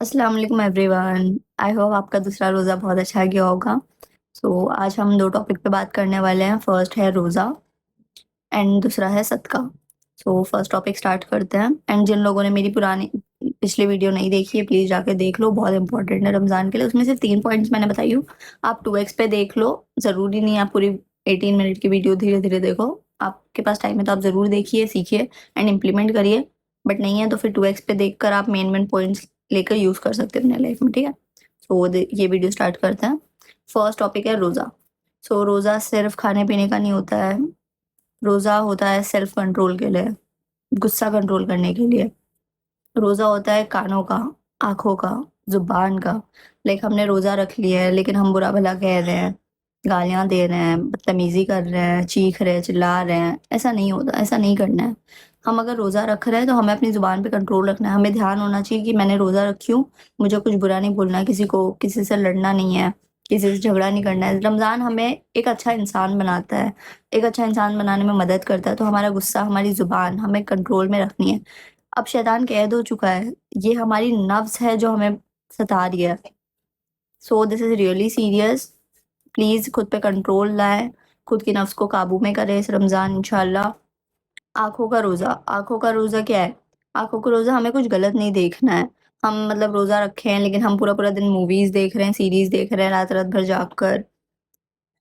अस्सलाम वालेकुम everyone. I hope आपका दूसरा रोज़ा बहुत अच्छा गया होगा। आज हम 2 टॉपिक पे बात करने वाले हैं। फर्स्ट है रोज़ा एंड दूसरा है सदका। फर्स्ट टॉपिक स्टार्ट करते हैं एंड जिन लोगों ने मेरी पुरानी पिछली वीडियो नहीं देखी है प्लीज़ जाके देख लो, बहुत इंपॉर्टेंट है रमज़ान के लिए। उसमें सिर्फ 3 पॉइंट्स मैंने बताई हूँ, आप 2x पे देख लो। ज़रूरी नहीं है आप पूरी 18 मिनट की वीडियो धीरे-धीरे देखो। आपके पास टाइम है तो आप ज़रूर देखिए, सीखिए एंड इम्प्लीमेंट करिए। बट नहीं है तो फिर 2x पे देखकर आप मेन पॉइंट्स लेकर यूज़ कर सकते हैं अपने लाइफ में, ठीक है? ये वीडियो स्टार्ट करते हैं। फर्स्ट टॉपिक है रोज़ा। रोज़ा सिर्फ खाने-पीने का नहीं होता है, रोज़ा होता है सेल्फ कंट्रोल के लिए, गुस्सा कंट्रोल करने के लिए। रोज़ा होता है कानों का, आँखों का, ज़ुबान का। लाइक हमने रोज़ा रख लिया है लेकिन हम बुरा-भला कह रहे हैं, गालियाँ दे रहे हैं, बदतमीज़ी कर रहे हैं, चीख रहे हैं, चिल्ला रहे हैं, ऐसा नहीं होता, ऐसा नहीं करना है। हम अगर रोज़ा रख रहे हैं तो हमें अपनी ज़ुबान पे कंट्रोल रखना है। हमें ध्यान होना चाहिए कि मैंने रोज़ा रखी हूँ, मुझे कुछ बुरा नहीं बोलना है किसी को, किसी से लड़ना नहीं है, किसी से झगड़ा नहीं करना है। रमज़ान हमें एक अच्छा इंसान बनाता है, एक अच्छा इंसान बनाने में मदद करता है, तो हमारा गुस्सा, हमारी ज़ुबान हमें कंट्रोल में रखनी है। अब शैतान कैद हो चुका है, ये हमारी नफ्स है जो हमें सता रही है। This is really serious. Please खुद पे कंट्रोल लाएँ, खुद की नफ्स को काबू में करें इस रमज़ान इंशाल्लाह। आँखों का रोज़ा, आँखों का रोज़ा क्या है? आँखों का रोज़ा हमें कुछ गलत नहीं देखना है। हम मतलब रोज़ा रखे हैं लेकिन हम पूरा-पूरा दिन मूवीज़ देख रहे हैं, सीरीज़ देख रहे हैं, रात-रात भर जाग कर,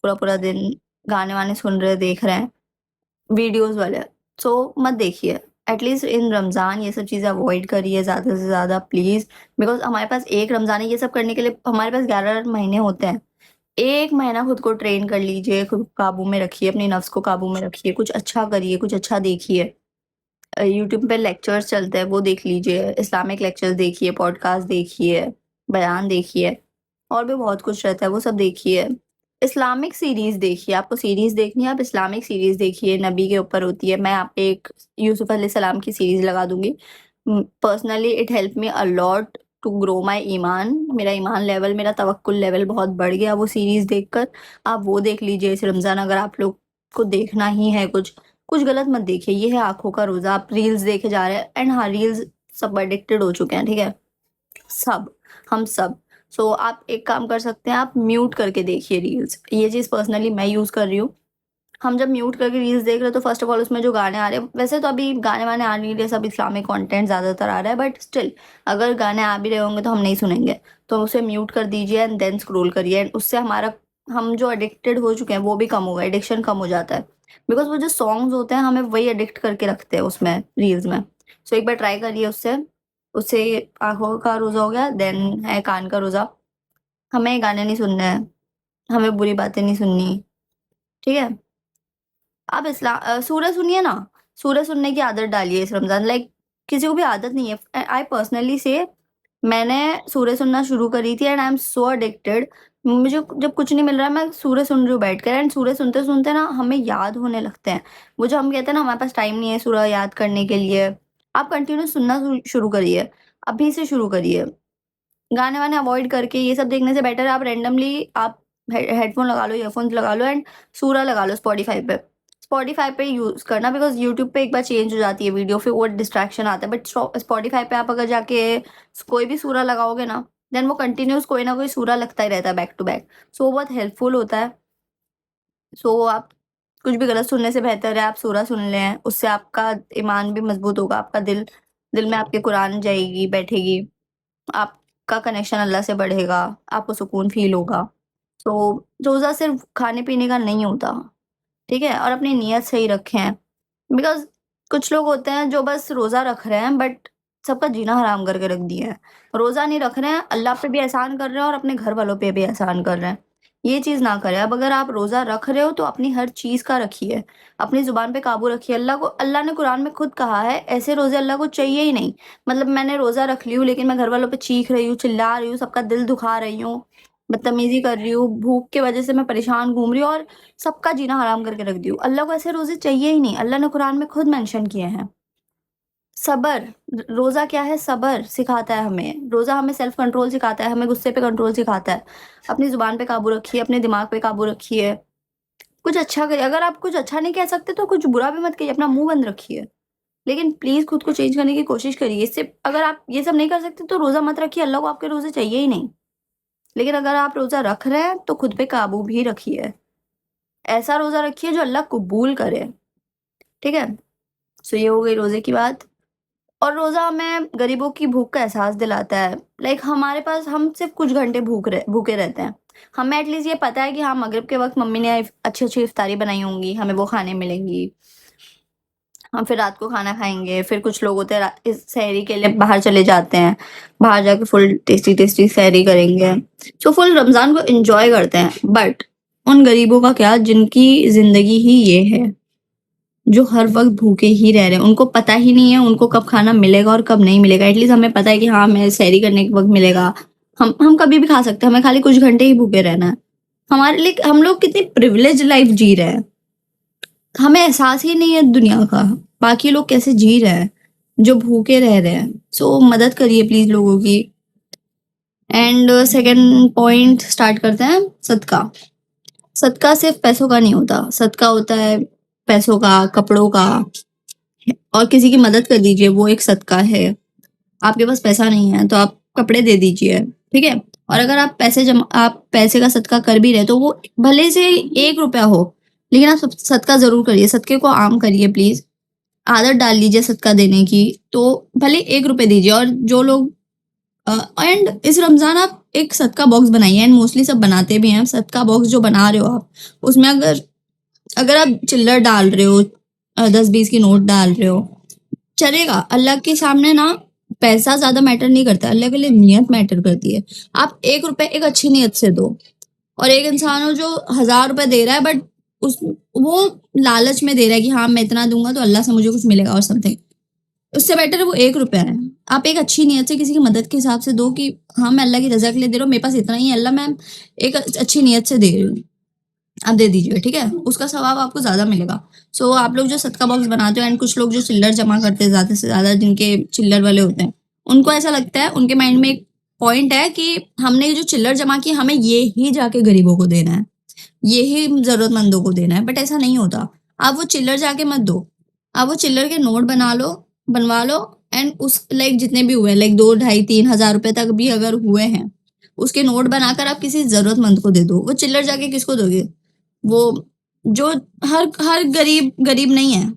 पूरा-पूरा दिन गाने-वाने सुन रहे हैं, देख रहे हैं, वीडियोज़ वाले। मत देखिए। एटलीस्ट इन रमज़ान ये सब चीज़ें अवॉइड करिए ज़्यादा से ज़्यादा प्लीज़, बिकॉज़ हमारे पास 1 रमज़ान है, ये सब करने के लिए हमारे पास 11 महीने होते हैं। 1 महीना खुद को ट्रेन कर लीजिए, खुद को काबू में रखिए, अपनी नफ्स को काबू में रखिए, कुछ अच्छा करिए, कुछ अच्छा देखिए। यूट्यूब पे लेक्चर्स चलते हैं, वो देख लीजिए, इस्लामिक लेक्चर्स देखिए, पॉडकास्ट देखिए, बयान देखिए, और भी बहुत कुछ रहता है, वो सब देखिए। इस्लामिक सीरीज़ देखिए, आपको सीरीज़ देखनी है, आप इस्लामिक सीरीज़ देखिए, नबी के ऊपर होती है। मैं आप पे एक यूसुफ अलैहिस्सलाम की सीरीज़ लगा दूँगी। Personally it helped me a lot to grow my ईमान। मेरा ईमान लेवल, मेरा तवक्कुल लेवल बहुत बढ़ गया वो सीरीज़ देखकर। आप वो देख लीजिए इस रमज़ान, अगर आप लोग को देखना ही है कुछ। कुछ गलत मत देखिए, ये है आँखों का रोज़ा। आप रील्स देखे जा रहे हैं एंड हाँ, रील्स सब एडिक्टेड हो चुके हैं, ठीक है? सब, हम सब। आप एक काम कर सकते हैं, आप म्यूट करके देखिए रील्स। ये चीज़ पर्सनली मैं यूज़ कर रही हूँ। हम जब म्यूट करके रील्स देख रहे हैं तो फर्स्ट ऑफ ऑल उसमें जो गाने आ रहे हैं, वैसे तो अभी गाने-वाने आ नहीं रहे, सब इस्लामिक कंटेंट ज़्यादातर आ रहा है, बट स्टिल अगर गाने आ भी रहे होंगे तो हम नहीं सुनेंगे। तो उसे म्यूट कर दीजिए एंड देन स्क्रॉल करिए एंड उससे हमारा, हम जो एडिक्टेड हो चुके हैं वो भी कम होगा, एडिक्शन कम हो जाता है। बिकॉज़ वो जो सॉन्ग्स होते हैं हमें वही एडिक्ट करके रखते हैं उसमें, रील्स में। एक बार ट्राई करिए उससे। उससे आँखों का रोज़ा हो गया, देन है कान का रोज़ा। हमें गाने नहीं सुनने हैं, हमें बुरी बातें नहीं सुननी, ठीक है? आप सूरह सुनिए ना, सूरह सुनने की आदत डालिए इस रमज़ान। लाइक किसी को भी आदत नहीं है। आई पर्सनली से, मैंने सूरह सुनना शुरू करी थी and I am so addicted. मुझे जब कुछ नहीं मिल रहा है मैं सूरह सुन रही हूँ बैठकर एंड सूरह सुनते-सुनते ना हमें याद होने लगते हैं। वो जो हम कहते हैं ना हमारे पास टाइम नहीं है सूरह याद करने के लिए, आप कंटिन्यू सुनना शुरू करिए, अभी से शुरू करिए। गाने-वाने अवॉइड करके ये सब देखने से बेटर है आप रैंडमली आप हेडफ़ोन लगा लो, ईयरफ़ोन्स लगा लो एंड सूरा लगा लो स्पॉटिफ़ाई पे। स्पॉटिफ़ाई पे यूज़ करना, बिकॉज़ यूट्यूब पे एक बार चेंज हो जाती है वीडियो, फिर वो डिस्ट्रैक्शन आता है, बट स्पॉटिफ़ाई पे आप अगर जाके कोई भी सूरा लगाओगे ना, देन वो कंटिन्यूअस कोई ना कोई सूरा लगता ही रहता है बैक टू बैक। वो बहुत हेल्पफुल होता है। आप कुछ भी गलत सुनने से बेहतर है आप सूरा सुन लें, उससे आपका ईमान भी मज़बूत होगा, आपका दिल दिल में आपके कुरान जाएगी, बैठेगी। आपका कनेक्शन अल्लाह से बढ़ेगा, आपको सुकून फ़ील होगा। रोज़ा सिर्फ़ खाने-पीने का नहीं होता, ठीक है? और अपनी नियत सही रखें, बिकॉज़ कुछ लोग होते हैं जो बस रोज़ा रख रहे हैं बट सबका जीना हराम करके रख दिया है। रोज़ा नहीं रख रहे हैं, अल्लाह पे भी एहसान कर रहे हैं और अपने घर वालों पे भी एहसान कर रहे हैं। ये चीज़ ना करें। अब अगर आप रोज़ा रख रहे हो तो अपनी हर चीज़ का रखिए, अपनी ज़ुबान पे काबू रखिए। अल्लाह ने कुरान में खुद कहा है, ऐसे रोज़े अल्लाह को चाहिए ही नहीं। मतलब मैंने रोज़ा रख ली हूँ लेकिन मैं घर वालों पे चीख रही हूँ, चिल्ला रही हूँ, सबका दिल दुखा रही हूँ, बदतमीज़ी कर रही हूँ, भूख की वज़ह से मैं परेशान घूम रही हूँ और सबका जीना हराम करके रख दी हूँ। अल्लाह को ऐसे रोज़े चाहिए ही नहीं। अल्लाह ने कुरान में खुद मेंशन किए हैं। सब्र, रोज़ा क्या है? सब्र सिखाता है हमें। रोज़ा हमें सेल्फ कंट्रोल सिखाता है, हमें गुस्से पे कंट्रोल सिखाता है। अपनी ज़ुबान पे काबू रखिए, अपने दिमाग पे काबू रखिए। कुछ अच्छा करिए, अगर आप कुछ अच्छा नहीं कह सकते तो कुछ बुरा भी मत कहिए, अपना मुँह बंद रखिए। लेकिन प्लीज़ खुद को चेंज करने की कोशिश करिए। इससे अगर आप ये सब नहीं कर सकते तो रोज़ा मत रखिए, अल्लाह को आपके रोज़े चाहिए ही नहीं। लेकिन अगर आप रोज़ा रख रहे हैं तो खुद पे काबू भी रखिए। ऐसा रोज़ा रखिए जो अल्लाह कबूल करे, ठीक है? सो ये हो गई रोज़े की बात। और रोज़ा हमें गरीबों की भूख का एहसास दिलाता है। लाइक हमारे पास हम सिर्फ़ कुछ घंटे भूखे रहते हैं। हमें एटलीस्ट ये पता है कि हाँ, मगरिब के वक़्त मम्मी ने अच्छी-अच्छी इफ्तारी बनाई होंगी, हमें वो खाने मिलेंगी। हम फिर रात को खाना खाएँगे, फिर कुछ लोग होते हैं इस सहरी के लिए बाहर चले जाते हैं। बाहर जाके फुल टेस्टी-टेस्टी सहरी करेंगे। सो फुल रमज़ान को एन्जॉय करते हैं। बट उन गरीबों का क्या जिनकी ज़िंदगी ही ये है, जो हर वक़्त भूखे ही रह रहे हैं। उनको पता ही नहीं है उनको कब खाना मिलेगा और कब नहीं मिलेगा। एटलीस्ट हमें पता है कि हाँ, हमें सहरी करने के वक़्त मिलेगा। हम कभी भी खा सकते हैं, हमें खाली कुछ घंटे ही भूखे रहना है। हमारे लिए हम लोग कितनी प्रिविलेज्ड लाइफ़ जी रहे हैं। हमें एहसास ही नहीं है दुनिया का, बाकी लोग कैसे जी रहे हैं, जो भूखे रह रहे हैं। सो मदद करिए प्लीज़ लोगों की। एंड सेकंड पॉइंट स्टार्ट करते हैं, सदका। सदका सिर्फ़ पैसों का नहीं होता, सदका होता है पैसों का, कपड़ों का और किसी की मदद कर दीजिए, वो एक सदका है। आपके पास पैसा नहीं है तो आप कपड़े दे दीजिए, ठीक है? और अगर आप पैसे का सदका कर भी रहे तो वो भले से 1 रुपया हो, लेकिन आप सदका ज़रूर करिए, सदके को आम करिए प्लीज़। आदत डाल लीजिए सदका देने की, तो भले 1 रुपए दीजिए। और जो लोग एंड इस रमज़ान आप एक सदका बॉक्स बनाइए। एंड मोस्टली सब बनाते भी हैं। सदका बॉक्स जो बना रहे हो आप, उसमें अगर अगर आप चिल्लर डाल रहे हो, 10-20 की नोट डाल रहे हो, चलेगा। अल्लाह के सामने ना पैसा ज़्यादा मैटर नहीं करता, अल्लाह के लिए नियत मैटर करती है। आप 1 रुपए एक अच्छी नियत से दो। और एक इंसान हो जो 1000 रुपए दे रहा है बट उस वो लालच में दे रहा है कि हाँ, मैं इतना दूँगा तो अल्लाह से मुझे कुछ मिलेगा और समथिंग। उससे बेटर है वो 1 रुपया है। आप एक अच्छी नियत से किसी की मदद के हिसाब से दो कि हाँ, मैं अल्लाह की रज़ा के लिए दे रहा हूँ, मेरे पास इतना ही है, अल्लाह मैं एक अच्छी नियत से दे रही हूँ। आप दे दीजिए, ठीक है? उसका सवाब आपको ज़्यादा मिलेगा। सो आप लोग जो सदका बॉक्स बनाते हो एंड कुछ लोग जो चिल्लर जमा करते हैं ज़्यादा से ज़्यादा, जिनके चिल्लर वाले होते हैं, उनको ऐसा लगता है, उनके माइंड में एक पॉइंट है कि हमने ये जो चिल्लर जमा की, हमें ये ही जाके गरीबों को देना है, ये ही ज़रूरतमंदों को देना है। बट ऐसा नहीं होता। आप वो चिल्लर जाके मत दो। आप वो चिल्लर के नोट बनवा लो एंड उस लाइक जितने भी हुए लाइक 2, ढाई, 3,000 रुपए तक भी अगर हुए हैं, उसके नोट बनाकर आप किसी ज़रूरतमंद को दे दो। वो चिल्लर जाके किसको दोगे? वो जो हर हर गरीब गरीब नहीं है।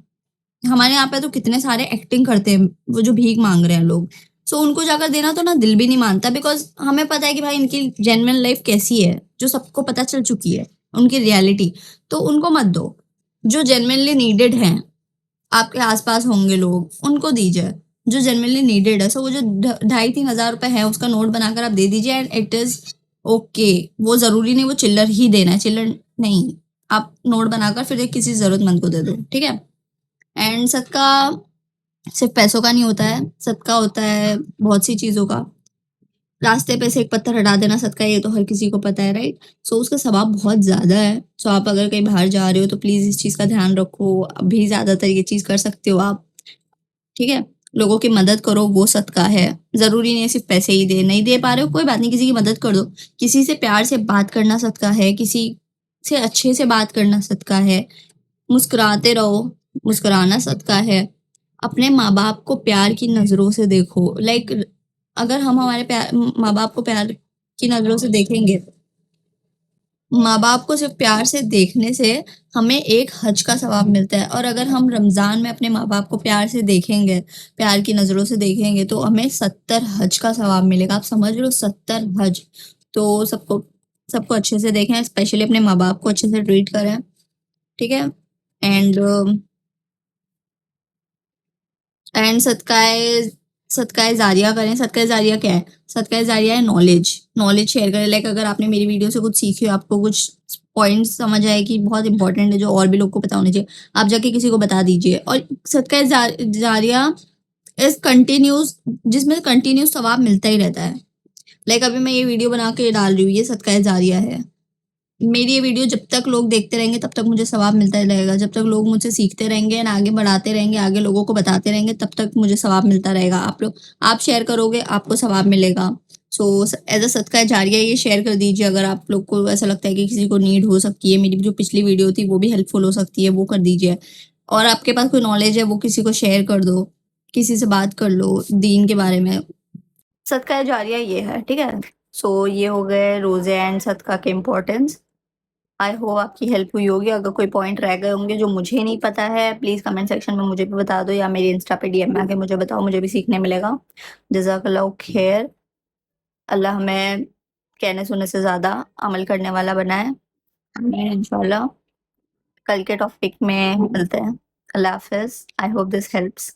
हमारे यहाँ पे तो कितने सारे एक्टिंग करते हैं, वो जो भीख माँग रहे हैं लोग। सो उनको जाकर देना तो ना दिल भी नहीं मानता, बिकॉज़ हमें पता है कि भाई इनकी जेन्युइन लाइफ़ कैसी है, जो सबको पता चल चुकी है, उनकी रियलिटी। तो उनको मत दो। जो जेन्युइनली नीडेड हैं, आपके आस-पास होंगे लोग, उनको दीजिए, जो जेन्युइनली नीडेड है। सो वो जो ढाई 3,000 रुपए है, उसका नोट बनाकर आप दे दीजिए एंड इट इज़ ओके। वो ज़रूरी नहीं वो चिल्लर ही देना है, चिल्लर नहीं। आप नोट बनाकर फिर एक किसी ज़रूरतमंद को दे दो, ठीक है? एंड सदका सिर्फ़ पैसों का नहीं होता है, सदका होता है बहुत सी चीज़ों का। रास्ते पे से एक पत्थर हटा देना सदका है, ये तो हर किसी को पता है, राइट? सो उसका सवाब बहुत ज़्यादा है। सो आप अगर कहीं बाहर जा रहे हो तो प्लीज़ इस चीज़ का ध्यान रखो। अभी ज़्यादातर ये चीज़ कर सकते हो आप, ठीक है? लोगों की मदद करो, वो सदका है। ज़रूरी नहीं है सिर्फ़ पैसे ही दें, नहीं दे पा रहे हो कोई बात नहीं, किसी की मदद कर दो। किसी से प्यार से बात करना सदका है, किसी से अच्छे से बात करना सदका है। मुस्कुराते रहो, मुस्कुराना सदका है। अपने माँ-बाप को प्यार की नज़रों से देखो। लाइक अगर हम हमारे माँ-बाप को प्यार की नज़रों से देखेंगे, माँ-बाप को सिर्फ़ प्यार से देखने से हमें एक हज का सवाब मिलता है। और अगर हम रमज़ान में अपने माँ-बाप को प्यार से देखेंगे, प्यार की नज़रों से देखेंगे, तो हमें 70 हज का सवाब मिलेगा। आप समझ रहे हो, 70 हज। तो सबको सबको अच्छे से देखें, स्पेशली अपने माँ-बाप को अच्छे से ट्रीट करें, ठीक है? एंड सदकाए सदकाए ज़ारिया करें। सदकाए ज़ारिया क्या है? सदकाए ज़ारिया है नॉलेज। नॉलेज शेयर करें। लाइक अगर आपने मेरी वीडियो से कुछ सीखे हो, आपको कुछ पॉइंट्स समझ आए कि बहुत इंपॉर्टेंट है, जो और भी लोग को पता होने चाहिए, आप जाके किसी को बता दीजिए। और सदकाए ज़ारिया इज़ कंटिन्यूस, जिसमें कंटिन्यूस सवाब मिलता ही रहता है। लाइक अभी मैं ये वीडियो बना के डाल रही हूँ, ये सदकाए ज़ारिया है। मेरी ये वीडियो जब तक लोग देखते रहेंगे तब तक मुझे सवाब मिलता ही रहेगा। जब तक लोग मुझसे सीखते रहेंगे एंड आगे बढ़ाते रहेंगे, आगे लोगों को बताते रहेंगे, तब तक मुझे सवाब मिलता रहेगा। आप शेयर करोगे, आपको सवाब मिलेगा। सो एज़ अ सदका जारिया ये शेयर कर दीजिए। अगर आप लोग को ऐसा लगता है कि किसी को नीड हो सकती है, मेरी जो पिछली वीडियो थी वो भी हेल्पफुल हो सकती है, वो कर दीजिए। और आपके पास कोई नॉलेज है वो किसी को शेयर कर दो, किसी से बात कर लो दीन के बारे में। सदका जारिया ये है, ठीक है। सो ये हो गए रोजे एंड सदका के इम्पोर्टेंस। आई होप आपकी हेल्प हुई होगी। अगर कोई पॉइंट रह गए होंगे जो मुझे नहीं पता है, प्लीज कमेंट सेक्शन में मुझे भी बता दो, या मेरे इंस्टा पे डीएम में आके मुझे बताओ, मुझे भी सीखने मिलेगा। जज़ाकल्लाह खैर। अल्लाह हमें कहने सुनने से ज्यादा अमल करने वाला बनाए। आमीन इंशाल्लाह। कल के टॉपिक में मिलते हैं। अल्लाह हाफिज। I hope this helps.